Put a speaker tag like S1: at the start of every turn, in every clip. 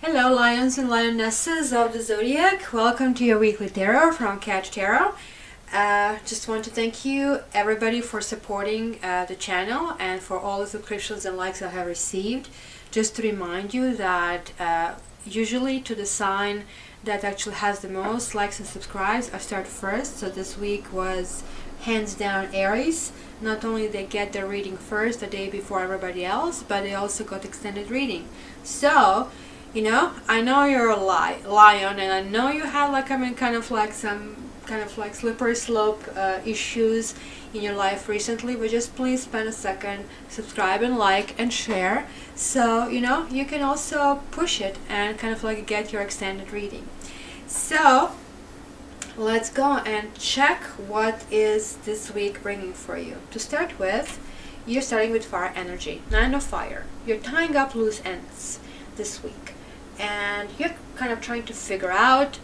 S1: Hello, lions and lionesses of the zodiac. Welcome to your weekly tarot from Cat Tarot. Just want to thank you, everybody, for supporting the channel and for all the subscriptions and likes I have received. Just to remind you that usually to the sign that actually has the most likes and subscribes, I start first. So this week was hands down Aries. Not only they get their reading first the day before everybody else, but they also got extended reading. So I know you're a lion, and I know you have some kind of like slippery slope issues in your life recently, but just please spend a second, subscribe and like and share, so you can also push it and kind of like get your extended reading. So let's go and check what is this week bringing for you. To start with, you're starting with fire energy, 9 of fire. You're tying up loose ends this week, and you're kind of trying to figure out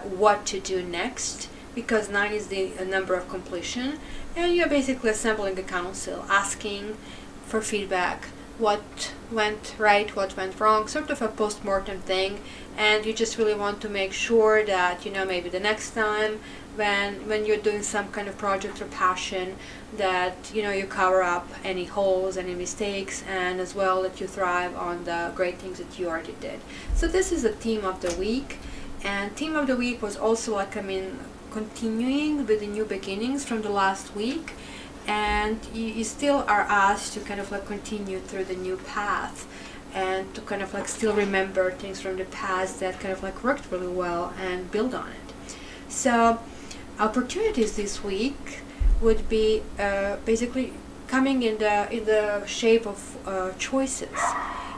S1: what to do next, because 9 is the number of completion, and you're basically assembling a council, asking for feedback, what went right, what went wrong, sort of a post-mortem thing, and you just really want to make sure that maybe the next time when you're doing some kind of project or passion, that you cover up any holes, any mistakes, and as well that you thrive on the great things that you already did. So this is the theme of the week, and theme of the week was also continuing with the new beginnings from the last week, and you still are asked to kind of continue through the new path, and to kind of still remember things from the past that kind of worked really well and build on it. So opportunities this week would be basically coming in the shape of choices.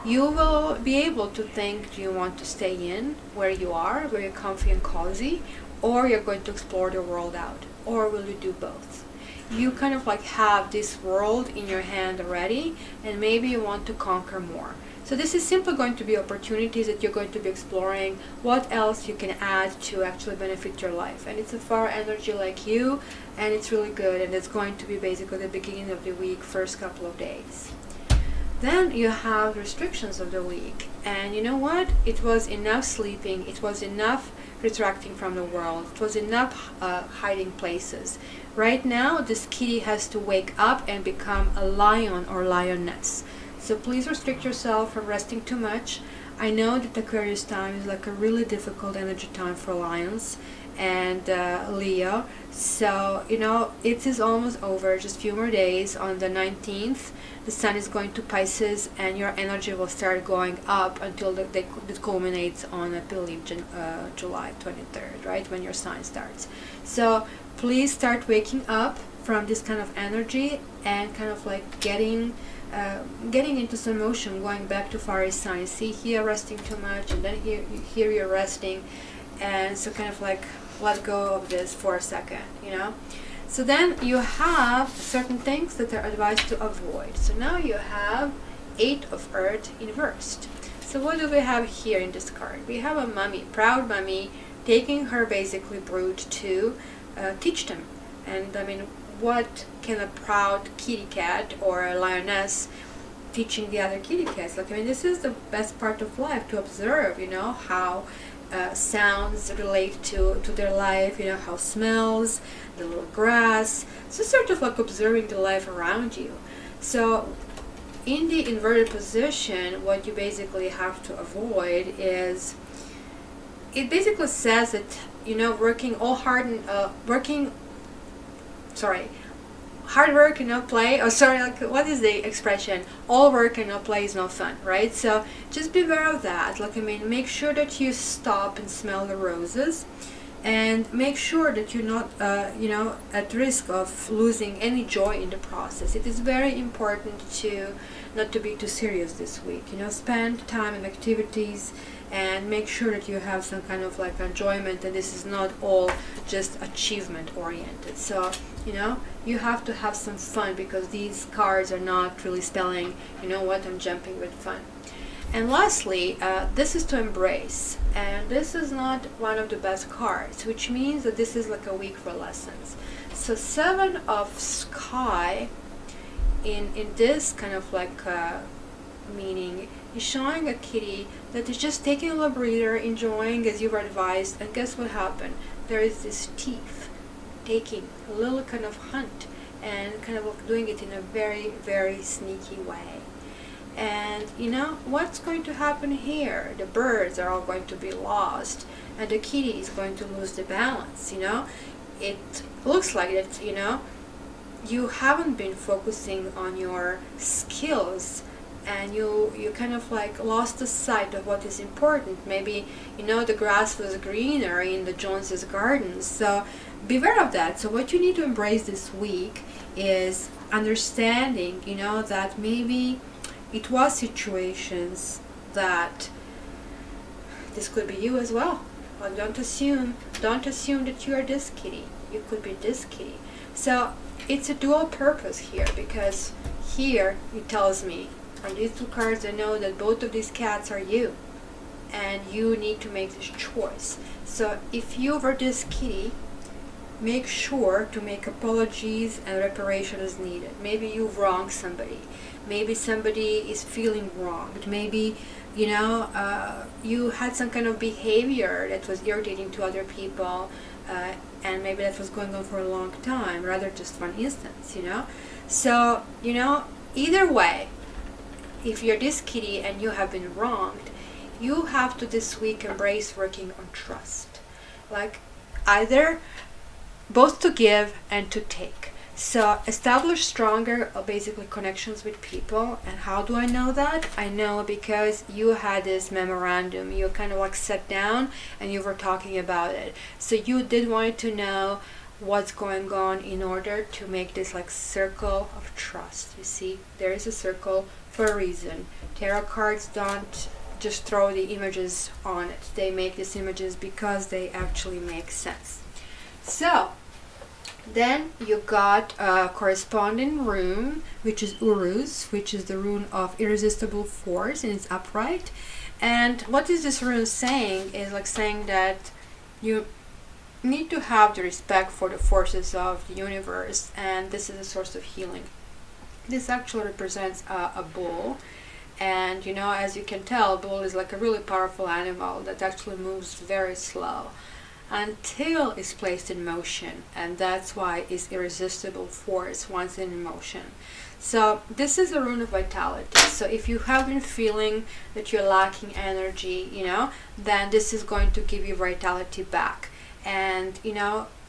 S1: You will be able to think, do you want to stay in where you are, where you're comfy and cozy, or you're going to explore the world out, or will you do both? You kind of have this world in your hand already, and maybe you want to conquer more. So this is simply going to be opportunities that you're going to be exploring, what else you can add to actually benefit your life. And it's a fire energy like you, and it's really good, and it's going to be basically the beginning of the week, first couple of days. Then you have restrictions of the week, and you know what? It was enough sleeping, it was enough retracting from the world, it was enough hiding places. Right now, this kitty has to wake up and become a lion or lioness. So please restrict yourself from resting too much. I know that Aquarius time is a really difficult energy time for lions and Leo. So, it is almost over, just a few more days. On the 19th, the sun is going to Pisces, and your energy will start going up until it culminates on, I believe, July 23rd, right, when your sign starts. So please start waking up from this kind of energy and kind of getting into some motion, going back to fiery signs. See here, resting too much, and then here you're resting, and so kind of let go of this for a second, So then you have certain things that are advised to avoid. So now you have 8 of Earth inversed. So what do we have here in this card? We have a mummy, proud mummy, taking her basically brood to teach them. And what can a proud kitty cat or a lioness teaching the other kitty cats? This is the best part of life, to observe, how sounds relate to their life, how smells, the little grass. So sort of observing the life around you. So in the inverted position, what you basically have to avoid is, it basically says that, hard work and no play. What is the expression? All work and no play is no fun, right? So just be aware of that. Make sure that you stop and smell the roses, and make sure that you're not, at risk of losing any joy in the process. It is very important to not to be too serious this week. Spend time in activities, and make sure that you have some kind of enjoyment, and this is not all just achievement oriented. So you have to have some fun, because these cards are not really spelling, I'm jumping with fun. And lastly, this is to embrace, and this is not one of the best cards, which means that this is a week for lessons. So 7 of Sky in this kind of meaning is showing a kitty that is just taking a little breather, enjoying as you were advised, and guess what happened? There is this thief taking a little kind of hunt and kind of doing it in a very, very sneaky way. And you know what's going to happen here? The birds are all going to be lost, and the kitty is going to lose the balance. It looks like that. You haven't been focusing on your skills, and you kind of like lost the sight of what is important. Maybe the grass was greener in the Jones's gardens, so beware of that. So what you need to embrace this week is understanding that maybe it was situations that this could be you as well. But don't assume that you are this kitty. You could be this kitty. So it's a dual purpose here, because here it tells me from these two cards I know that both of these cats are you, and you need to make this choice. So if you were this kitty, make sure to make apologies and reparation as needed. Maybe you've wronged somebody. Maybe somebody is feeling wronged. Maybe you had some kind of behavior that was irritating to other people, and maybe that was going on for a long time rather just one instance. So either way, if you're this kitty and you have been wronged, you have to this week embrace working on trust, like either both to give and to take. So establish stronger basically connections with people. And how do I know that? I know because you had this memorandum. You kind of like sat down and you were talking about it. So you did want to know what's going on in order to make this like circle of trust. You see, there is a circle for a reason. Tarot cards don't just throw the images on it. They make these images because they actually make sense. So then you got a corresponding rune, which is Uruz, which is the rune of irresistible force, and it's upright. And what is this rune saying is like saying that you need to have the respect for the forces of the universe, and this is a source of healing. This actually represents a bull, and as you can tell, bull is like a really powerful animal that actually moves very slow until it's placed in motion, and that's why it's irresistible force once in motion. So this is a rune of vitality. So if you have been feeling that you're lacking energy, then this is going to give you vitality back. And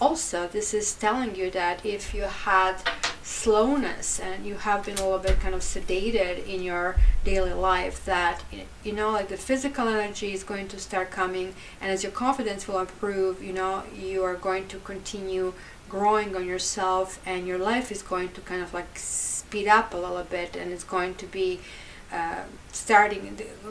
S1: also this is telling you that if you had slowness and you have been a little bit kind of sedated in your daily life, that like the physical energy is going to start coming, and as your confidence will improve, you are going to continue growing on yourself, and your life is going to kind of like speed up a little bit, and it's going to be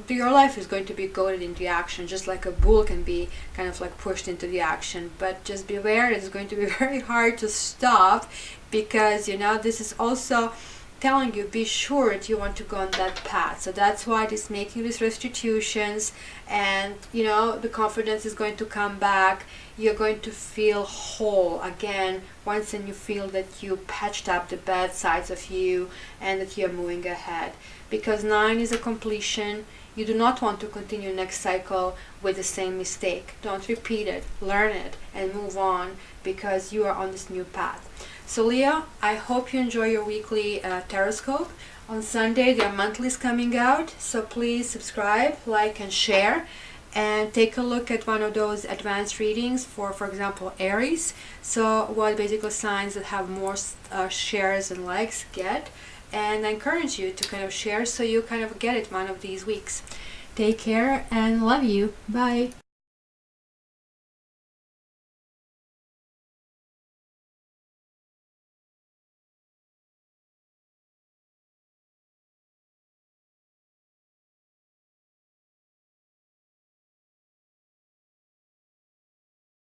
S1: your life is going to be goaded into action, just like a bull can be kind of like pushed into the action. But just beware, it's going to be very hard to stop, because this is also telling you, be sure that you want to go on that path. So that's why it's making these restitutions, and the confidence is going to come back. You're going to feel whole again once you feel that you patched up the bad sides of you and that you're moving ahead. Because 9 is a completion. You do not want to continue next cycle with the same mistake. Don't repeat it, learn it, and move on, because you are on this new path. So Leo, I hope you enjoy your weekly Taroscope. On Sunday, their monthly is coming out, so please subscribe, like, and share. And take a look at one of those advanced readings for example, Aries. So what basically signs that have more shares and likes get. And I encourage you to kind of share so you kind of get it one of these weeks. Take care and love you. Bye.